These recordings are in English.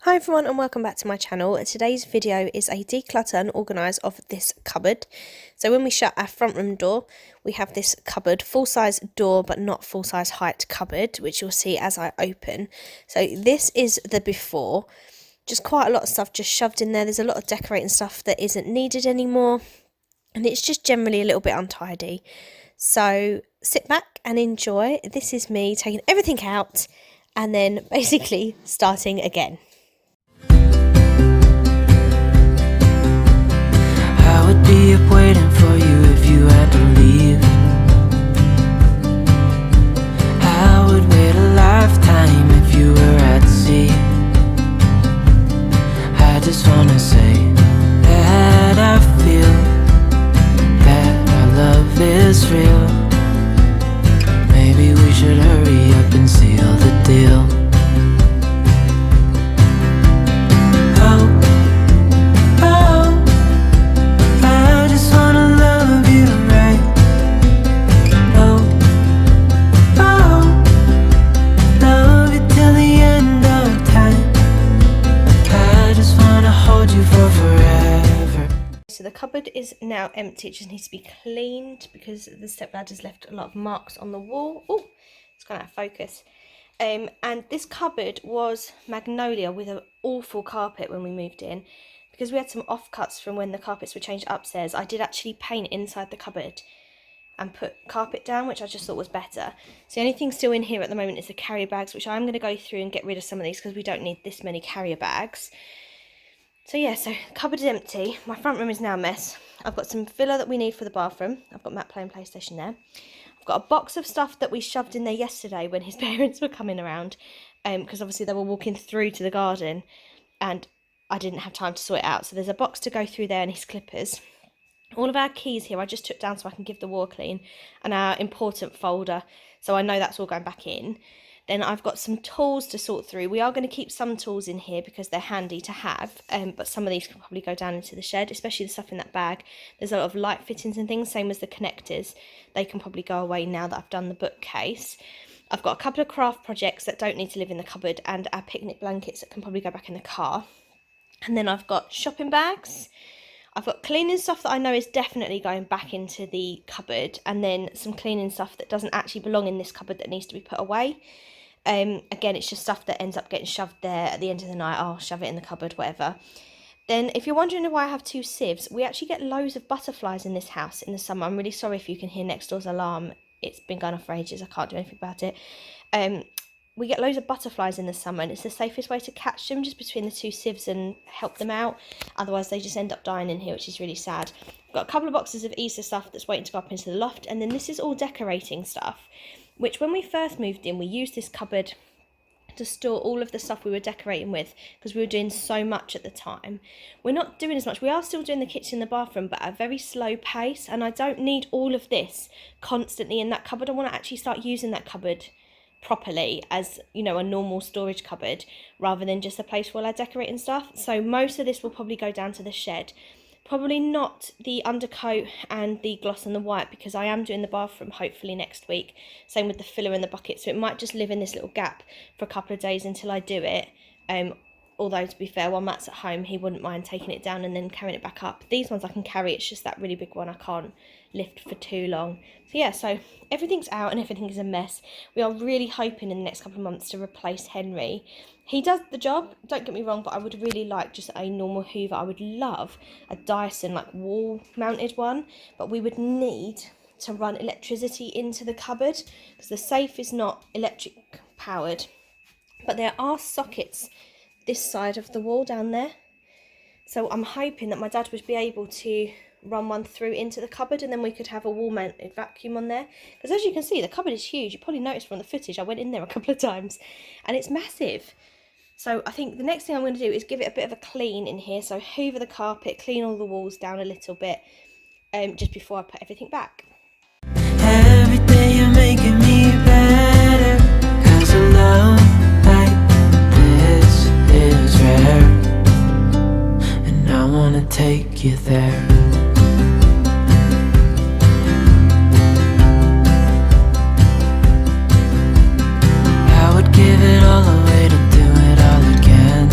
Hi everyone and welcome back to my channel. Today's video is a declutter and organise of this cupboard. So when we shut our front room door, we have this cupboard, full size door but not full size height cupboard, which you'll see as I open. So this is the before, just quite a lot of stuff just shoved in there. There's a lot of decorating stuff that isn't needed anymore and it's just generally a little bit untidy. So sit back and enjoy. This is me taking everything out and then basically starting again. I would be up waiting for you if you had to leave. I would wait a lifetime if you were at sea. I just wanna say that I feel that our love is real. Maybe we should hurry up and seal the deal. So the cupboard is now empty. It just needs to be cleaned because the stepladder's left a lot of marks on the wall. Oh, it's gone out of focus. And this cupboard was magnolia with an awful carpet when we moved in. Because we had some offcuts from when the carpets were changed upstairs, I did actually paint inside the cupboard and put carpet down, which I just thought was better. So the only thing still in here at the moment is the carrier bags, which I'm going to go through and get rid of some of these because we don't need this many carrier bags. So yeah, so the cupboard is empty. My front room is now a mess. I've got some filler that we need for the bathroom. I've got Matt playing PlayStation there. I've got a box of stuff that we shoved in there yesterday when his parents were coming around, because obviously they were walking through to the garden and I didn't have time to sort it out. So there's a box to go through there and his clippers. All of our keys here I just took down so I can give the wall clean, and our important folder, so I know that's all going back in. Then I've got some tools to sort through. We are going to keep some tools in here because they're handy to have, but some of these can probably go down into the shed, especially the stuff in that bag. There's a lot of light fittings and things, same as the connectors. They can probably go away now that I've done the bookcase. I've got a couple of craft projects that don't need to live in the cupboard and our picnic blankets that can probably go back in the car. And then I've got shopping bags. I've got cleaning stuff that I know is definitely going back into the cupboard, and then some cleaning stuff that doesn't actually belong in this cupboard that needs to be put away. Again, it's just stuff that ends up getting shoved there at the end of the night. I'll shove it in the cupboard, whatever. Then, if you're wondering why I have two sieves, we actually get loads of butterflies in this house in the summer. I'm really sorry if you can hear next door's alarm. It's been going off for ages. I can't do anything about it. We get loads of butterflies in the summer, and it's the safest way to catch them, just between the two sieves and help them out. Otherwise, they just end up dying in here, which is really sad. I've got a couple of boxes of Easter stuff that's waiting to go up into the loft, and then this is all decorating stuff, which when we first moved in, we used this cupboard to store all of the stuff we were decorating with because we were doing so much at the time. We're not doing as much. We are still doing the kitchen and the bathroom, but at a very slow pace, and I don't need all of this constantly in that cupboard. I want to actually start using that cupboard properly as, you know, a normal storage cupboard rather than just a place for all our decorating stuff. So most of this will probably go down to the shed. Probably not the undercoat and the gloss and the white, because I am doing the bathroom hopefully next week. Same with the filler and the bucket, so it might just live in this little gap for a couple of days until I do it. Although, to be fair, while Matt's at home, he wouldn't mind taking it down and then carrying it back up. These ones I can carry, it's just that really big one I can't lift for too long. So yeah, so everything's out and everything is a mess. We are really hoping in the next couple of months to replace Henry. He does the job, don't get me wrong, but I would really like just a normal Hoover. I would love a Dyson, like wall-mounted one, but we would need to run electricity into the cupboard because the safe is not electric powered. But there are sockets this side of the wall down there. So I'm hoping that my dad would be able to run one through into the cupboard, and then we could have a wall-mounted vacuum on there. Because as you can see, the cupboard is huge. You probably noticed from the footage, I went in there a couple of times, and it's massive. So I think the next thing I'm going to do is give it a bit of a clean in here. So hoover the carpet, clean all the walls down a little bit, just before I put everything back. Every day you're making me better, 'cause a love like this is rare, and I wanna take you there. I would give it all away to do it all again.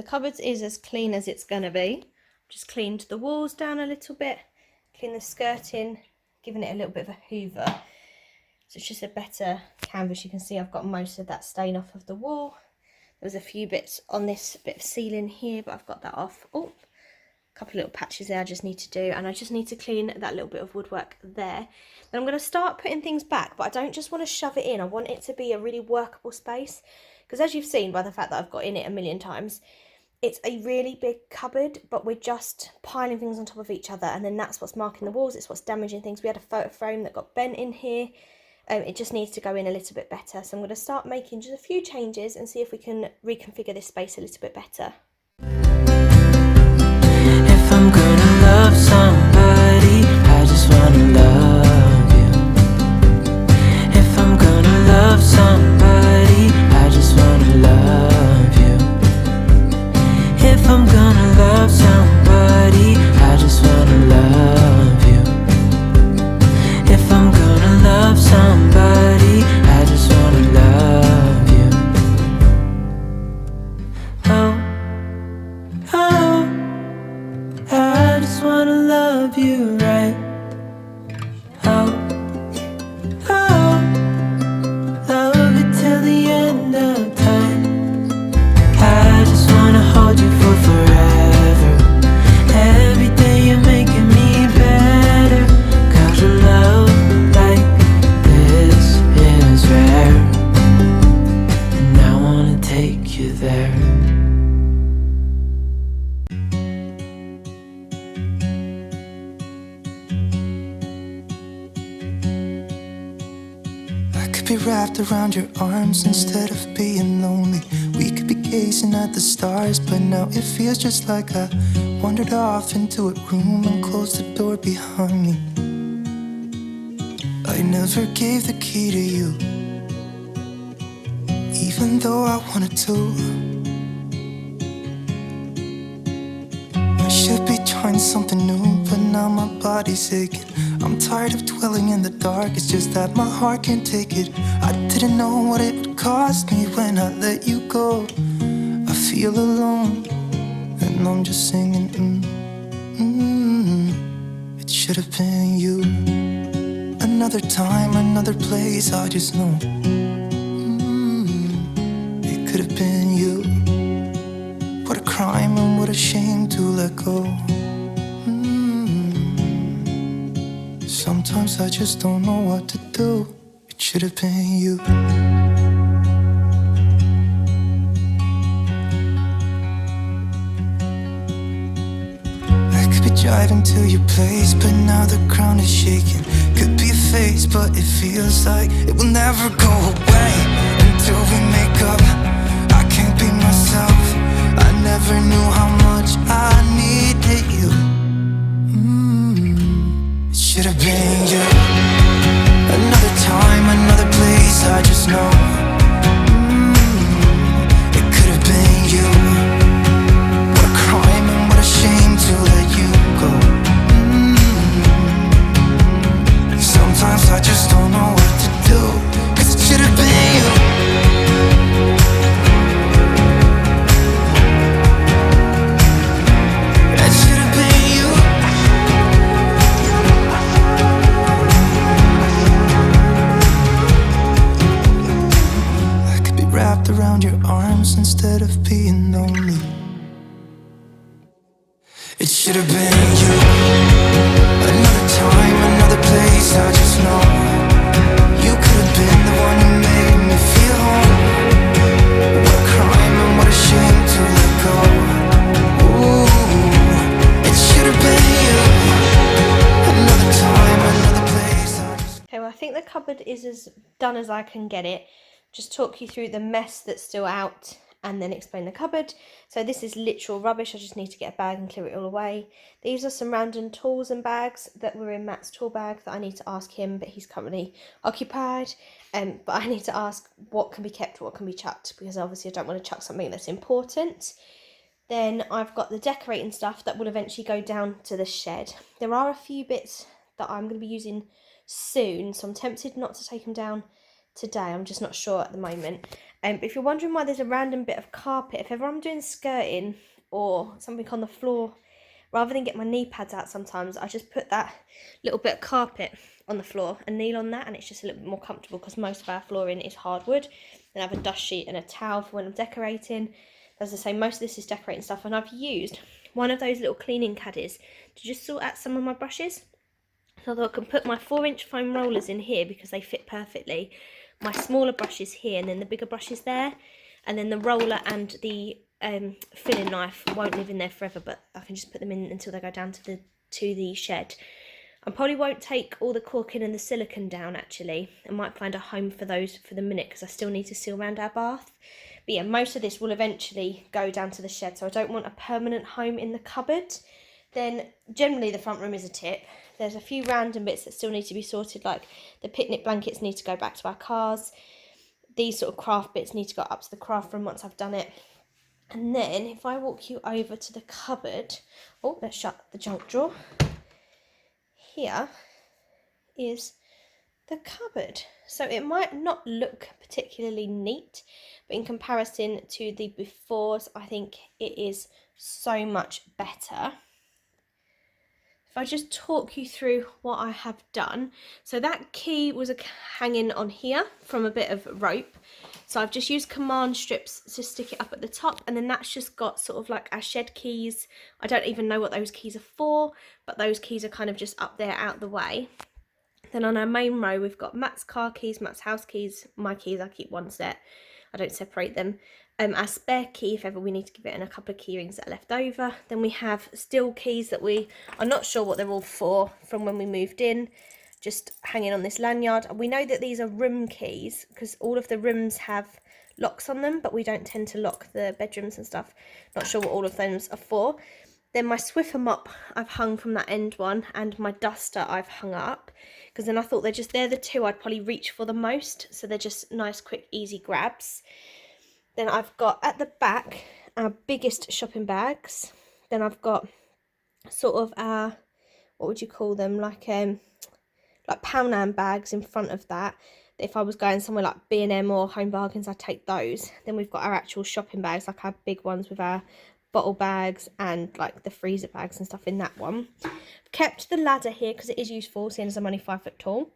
the cupboard is as clean as it's going to be. Just cleaned the walls down a little bit, cleaned the skirting, giving it a little bit of a hoover. So it's just a better canvas. You can see I've got most of that stain off of the wall. There was a few bits on this bit of ceiling here, but I've got that off. Oh, a couple of little patches there I just need to do, and I just need to clean that little bit of woodwork there. Then I'm going to start putting things back, but I don't just want to shove it in. I want it to be a really workable space, because as you've seen by the fact that I've got in it a million times, it's a really big cupboard, but we're just piling things on top of each other, and then that's what's marking the walls, it's what's damaging things. We had a photo frame that got bent in here. It just needs to go in a little bit better. So I'm going to start making just a few changes and see if we can reconfigure this space a little bit better. If I'm gonna love somebody, I just wanna love you. If I'm gonna love somebody, I just wanna love you. If I'm gonna love somebody, I just wanna love you. If I'm gonna love somebody, I just wanna love you. Oh, oh, I just wanna love you right. Oh, oh, love it till the end of time. I just wanna hold you for forever. Every day you're making me better. 'Cause a love like this is rare, and I wanna take you there. I could be wrapped around your arms instead of being lonely. We could be gazing at the stars, but now it feels just like I wandered off into a room and closed the door behind me. I never gave the key to you, even though I wanted to. I should be trying something new, but now my body's aching. I'm tired of dwelling in the dark, it's just that my heart can't take it. I didn't know what it would cost me when I let you go. I feel alone, and I'm just singing, It should have been you. Another time, another place, I just know, It could have been you. What a crime and what a shame to let go. Sometimes I just don't know what to do. It should have been you. I could be driving to your place, but now the ground is shaking. Could be a phase, but it feels like it will never go away until we make up. I can't be myself. I never knew how much I needed you. It should have been you. Another time, another place, I just know, It could have been you. What a crime and what a shame to let you go. Sometimes I just don't know what to do, 'cause it should have been you. It should have been you. I could be wrapped around your arms instead of being lonely. It should have been you. Another time, another place, I just know you could have been the one who made me feel home. What a crime and what a shame to let go. Ooh, it should have been you. Another time, another place, I just... Okay, well, I think the cupboard is as done as I can get it. Just talk you through the mess that's still out and then explain the cupboard. So this is literal rubbish. I just need to get a bag and clear it all away. These are some random tools and bags that were in Matt's tool bag that I need to ask him, but he's currently occupied. But I need to ask what can be kept, what can be chucked, because obviously I don't want to chuck something that's important. Then I've got the decorating stuff that will eventually go down to the shed. There are a few bits that I'm going to be using soon, so I'm tempted not to take them down today. I'm just not sure at the moment. But if you're wondering why there's a random bit of carpet, if ever I'm doing skirting or something on the floor, rather than get my knee pads out sometimes, I just put that little bit of carpet on the floor and kneel on that, and it's just a little bit more comfortable because most of our flooring is hardwood. Then I have a dust sheet and a towel for when I'm decorating. As I say, most of this is decorating stuff, and I've used one of those little cleaning caddies to just sort out some of my brushes. So that I can put my 4-inch foam rollers in here because they fit perfectly, my smaller brushes here, and then the bigger brushes there, and then the roller and the filling knife won't live in there forever, but I can just put them in until they go down to the shed. I probably won't take all the caulking and the silicone down actually. I might find a home for those for the minute because I still need to seal around our bath. But yeah, most of this will eventually go down to the shed, so I don't want a permanent home in the cupboard. Then generally the front room is a tip. There's a few random bits that still need to be sorted, like the picnic blankets need to go back to our cars. These sort of craft bits need to go up to the craft room once I've done it. And then if I walk you over to the cupboard, oh, let's shut the junk drawer. Here is the cupboard. So it might not look particularly neat, but in comparison to the befores, I think it is so much better. If I just talk you through what I have done. So that key was hanging on here from a bit of rope. So I've just used command strips to stick it up at the top, and then that's just got sort of like our shed keys. I don't even know what those keys are for, but those keys are kind of just up there out the way. Then on our main row, we've got Matt's car keys, Matt's house keys, my keys, I keep one set. I don't separate them. Our spare key, if ever we need to give it, and a couple of key rings that are left over. Then we have steel keys that we are not sure what they're all for from when we moved in, just hanging on this lanyard. We know that these are room keys because all of the rooms have locks on them, but we don't tend to lock the bedrooms and stuff. Not sure what all of those are for. Then my Swiffer mop I've hung from that end one, and my duster I've hung up, because then I thought they're the two I'd probably reach for the most, so they're just nice, quick, easy grabs. Then I've got at the back our biggest shopping bags. Then I've got sort of our, what would you call them, like Poundland bags in front of that. If I was going somewhere like B&M or Home Bargains, I'd take those. Then we've got our actual shopping bags, like our big ones with our bottle bags and like the freezer bags and stuff in that one. I've kept the ladder here because it is useful, seeing as I'm only 5 foot tall.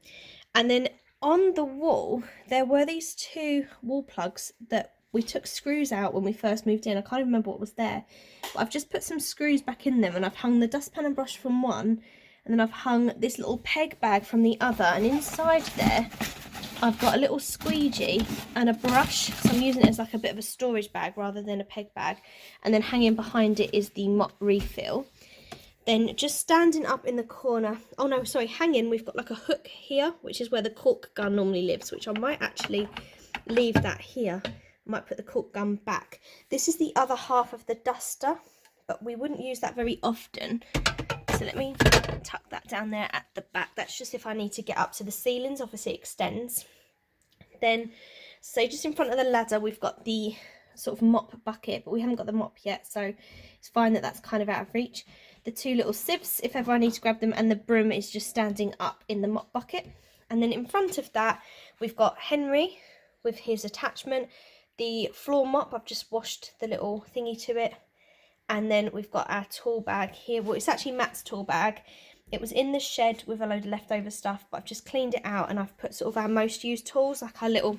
And then on the wall, there were these 2 wall plugs that we took screws out when we first moved in. I can't even remember what was there, but I've just put some screws back in them, and I've hung the dustpan and brush from one, and then I've hung this little peg bag from the other, and inside there I've got a little squeegee and a brush, so I'm using it as like a bit of a storage bag rather than a peg bag. And then hanging behind it is the mop refill. Then just standing up in the corner, oh no, sorry, hanging, we've got like a hook here, which is where the cork gun normally lives, which I might actually leave that here. I might put the cork gun back. This is the other half of the duster, but we wouldn't use that very often. So let me tuck that down there at the back. That's just if I need to get up to the ceilings, obviously it extends. Then, so just in front of the ladder, we've got the sort of mop bucket, but we haven't got the mop yet, so it's fine that that's kind of out of reach. The 2 little sieves, if ever I need to grab them, and the broom is just standing up in the mop bucket. And then in front of that, we've got Henry with his attachment. The floor mop, I've just washed the little thingy to it. And then we've got our tool bag here. Well, it's actually Matt's tool bag. It was in the shed with a load of leftover stuff, but I've just cleaned it out, and I've put sort of our most used tools, like our little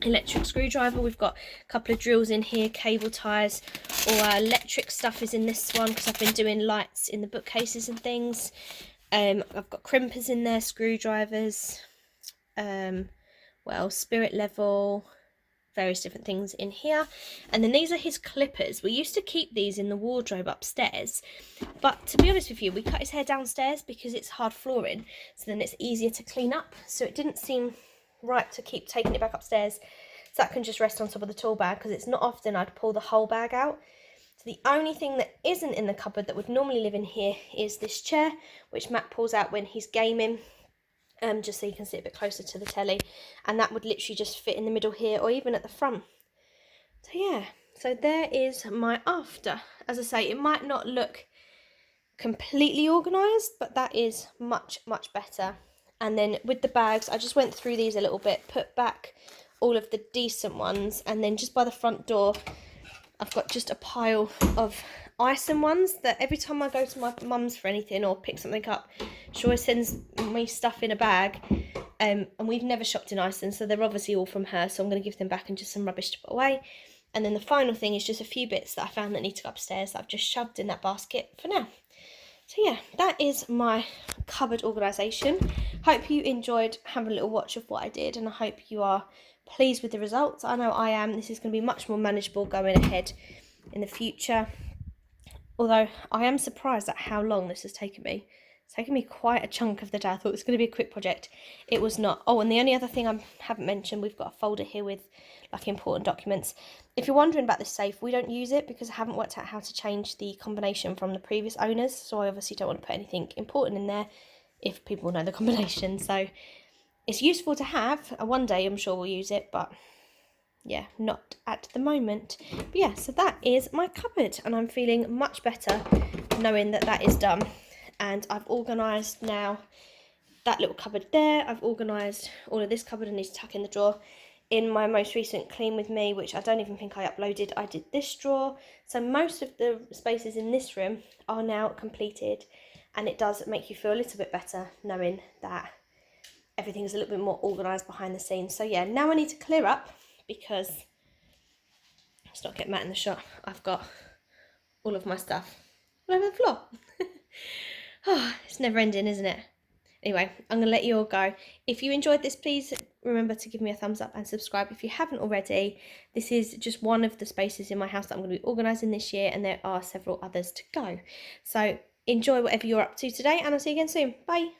electric screwdriver. We've got a couple of drills in here, cable ties. All our electric stuff is in this one because I've been doing lights in the bookcases and things. I've got crimpers in there, screwdrivers, spirit level, various different things in here. And then these are his clippers. We used to keep these in the wardrobe upstairs, but to be honest with you, we cut his hair downstairs because it's hard flooring, so then it's easier to clean up, so it didn't seem right to keep taking it back upstairs. So that can just rest on top of the tool bag, because it's not often I'd pull the whole bag out. So the only thing that isn't in the cupboard that would normally live in here is this chair, which Matt pulls out when he's gaming, just so you can sit a bit closer to the telly, and that would literally just fit in the middle here or even at the front. So yeah, so there is my after. As I say, it might not look completely organised, but that is much better. And then with the bags, I just went through these a little bit, put back all of the decent ones, and then just by the front door I've got just a pile of Iceland ones that every time I go to my mum's for anything or pick something up, she always sends me stuff in a bag. And we've never shopped in Iceland, so they're obviously all from her, so I'm going to give them back and just some rubbish to put away. And then the final thing is just a few bits that I found that need to go upstairs that I've just shoved in that basket for now. So yeah, that is my cupboard organisation. Hope you enjoyed having a little watch of what I did, and I hope you are pleased with the results. I know I am. This is going to be much more manageable going ahead in the future. Although I am surprised at how long this has taken me. It's taken me quite a chunk of the day. I thought it was going to be a quick project. It was not. Oh, and the only other thing I haven't mentioned, we've got a folder here with like important documents. If you're wondering about this safe, we don't use it because I haven't worked out how to change the combination from the previous owners. So I obviously don't want to put anything important in there if people know the combination. So it's useful to have. One day I'm sure we'll use it, but yeah, not at the moment. But yeah, so that is my cupboard, and I'm feeling much better knowing that that is done. And I've organised now that little cupboard there. I've organised all of this cupboard and needs to tuck in the drawer. In my most recent Clean With Me, which I don't even think I uploaded, I did this drawer. So most of the spaces in this room are now completed, and it does make you feel a little bit better knowing that everything's a little bit more organised behind the scenes. So yeah, now I need to clear up because let's not get Matt in the shot. I've got all of my stuff all over the floor. Oh, it's never ending, isn't it? Anyway, I'm going to let you all go. If you enjoyed this, please remember to give me a thumbs up and subscribe if you haven't already. This is just one of the spaces in my house that I'm going to be organising this year, and there are several others to go. So enjoy whatever you're up to today, and I'll see you again soon. Bye.